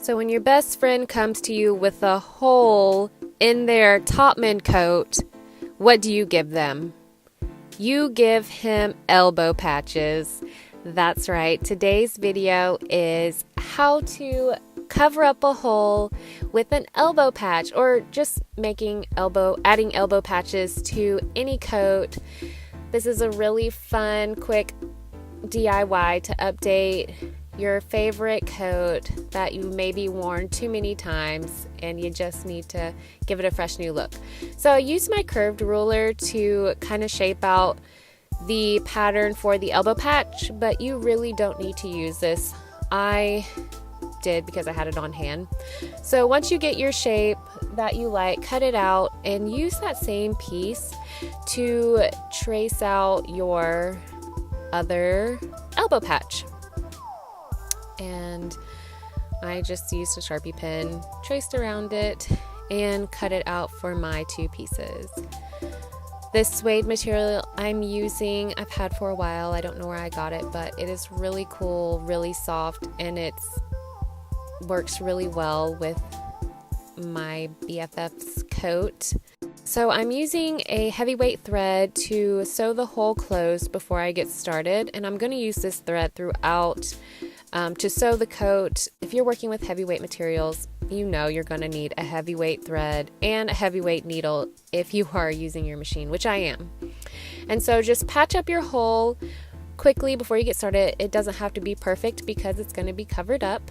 So when your best friend comes to you with a hole in their Topman coat, what do you give them? You give him elbow patches. That's right. Today's video is how to cover up a hole with an elbow patch, or just adding elbow patches to any coat. This is a really fun, quick DIY to update your favorite coat that you maybe worn too many times and you just need to give it a fresh new look. So I used my curved ruler to kind of shape out the pattern for the elbow patch, but you really don't need to use this. I did because I had it on hand. So once you get your shape that you like, cut it out and use that same piece to trace out your other elbow patch. And I just used a Sharpie pen, traced around it, and cut it out for my two pieces. This suede material I'm using, I've had for a while. I don't know where I got it, but it is really cool, really soft, and it works really well with my BFF's coat. So I'm using a heavyweight thread to sew the hole closed before I get started, and I'm going to use this thread throughout to sew the coat. If you're working with heavyweight materials, you know you're going to need a heavyweight thread and a heavyweight needle if you are using your machine, which I am. And so just patch up your hole quickly before you get started. It doesn't have to be perfect because it's going to be covered up.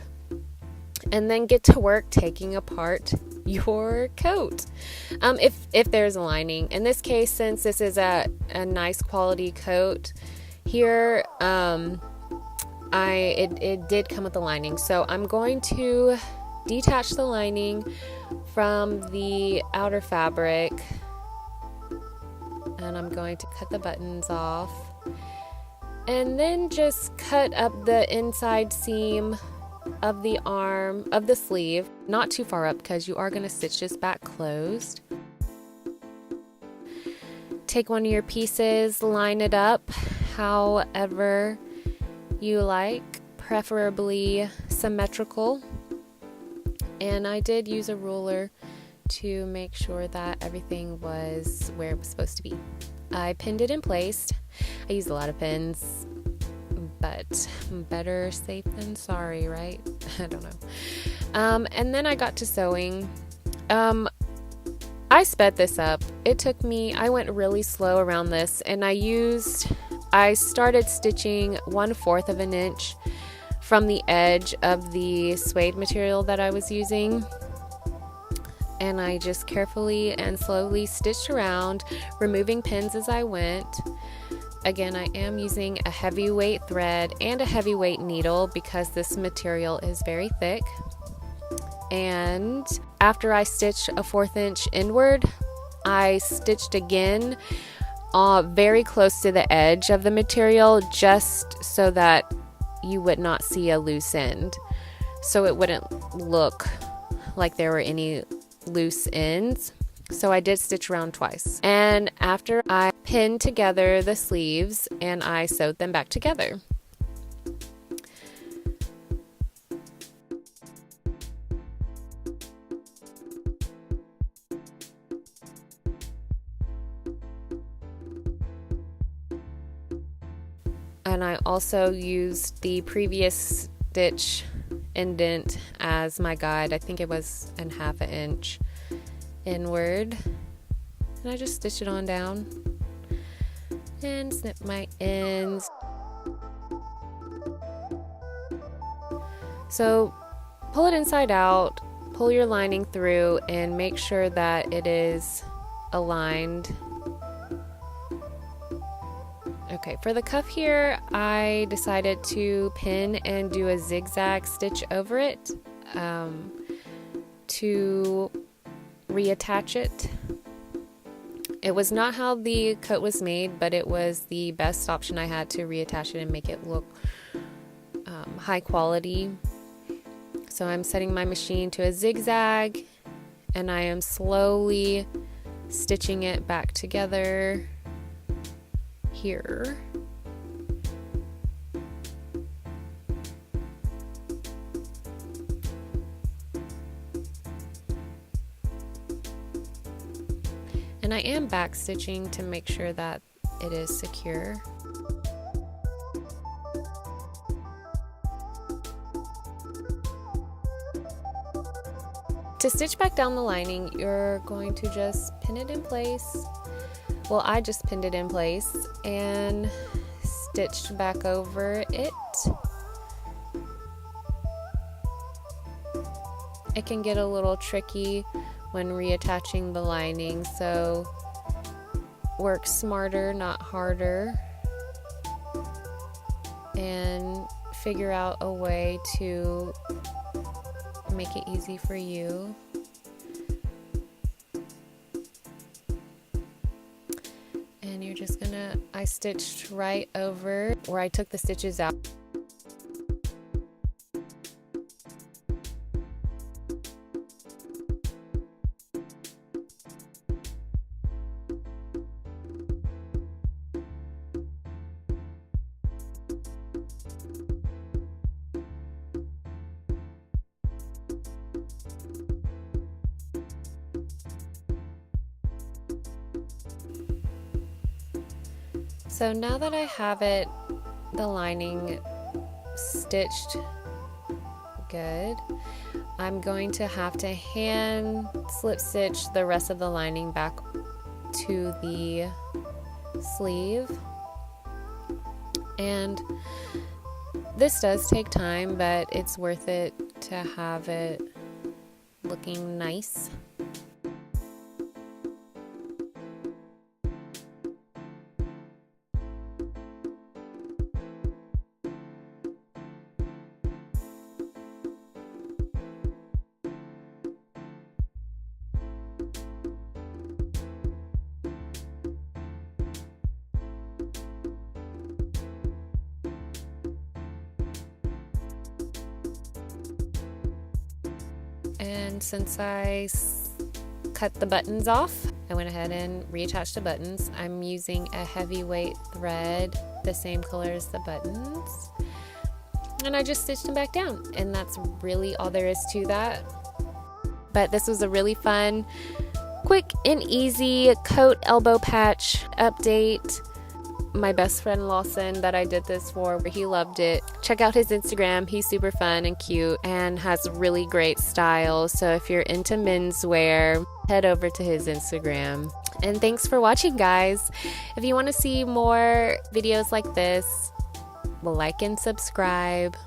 And then get to work taking apart your coat. If there's a lining. In this case, since this is a nice quality coat here, it did come with a lining. So I'm going to detach the lining from the outer fabric, and I'm going to cut the buttons off, and then just cut up the inside seam of the arm of the sleeve, not too far up because you are going to stitch this back closed. Take one of your pieces, line it up however you like, preferably symmetrical. And I did use a ruler to make sure that everything was where it was supposed to be. I pinned it in place. I used a lot of pins, but better safe than sorry, right? I don't know. And then I got to sewing. I sped this up. I went really slow around this, and I started stitching 1/4 of an inch from the edge of the suede material that I was using. And I just carefully and slowly stitched around, removing pins as I went. Again, I am using a heavyweight thread and a heavyweight needle because this material is very thick. And after I stitched a 1/4 inch inward, I stitched again very close to the edge of the material, just so that you would not see a loose end, so it wouldn't look like there were any loose ends. So I did stitch around twice, and after I pinned together the sleeves and I sewed them back together. And I also used the previous stitch indent as my guide. I think it was 1/2 inch inward. And I just stitched it on down and snip my ends. So pull it inside out, pull your lining through, and make sure that it is aligned. Okay, for the cuff here, I decided to pin and do a zigzag stitch over it to reattach it. It was not how the coat was made, but it was the best option I had to reattach it and make it look high quality. So I'm setting my machine to a zigzag, and I am slowly stitching it back together here. And I am back stitching to make sure that it is secure. To stitch back down the lining, you're going to just pin it in place. Well, I just pinned it in place and stitched back over it. It can get a little tricky when reattaching the lining, so work smarter, not harder, and figure out a way to make it easy for you. And you're just gonna, I stitched right over where I took the stitches out. So now that I have it, the lining stitched good, I'm going to have to hand slip stitch the rest of the lining back to the sleeve. And this does take time, but it's worth it to have it looking nice. And since I cut the buttons off, I went ahead and reattached the buttons. I'm using a heavyweight thread, the same color as the buttons. And I just stitched them back down. And that's really all there is to that. But this was a really fun, quick and easy coat elbow patch update. My best friend Lawson that I did this for, he loved it. Check out his Instagram. He's super fun and cute and has really great style. So if you're into menswear, head over to his Instagram. And thanks for watching, guys. If you want to see more videos like this, like and subscribe.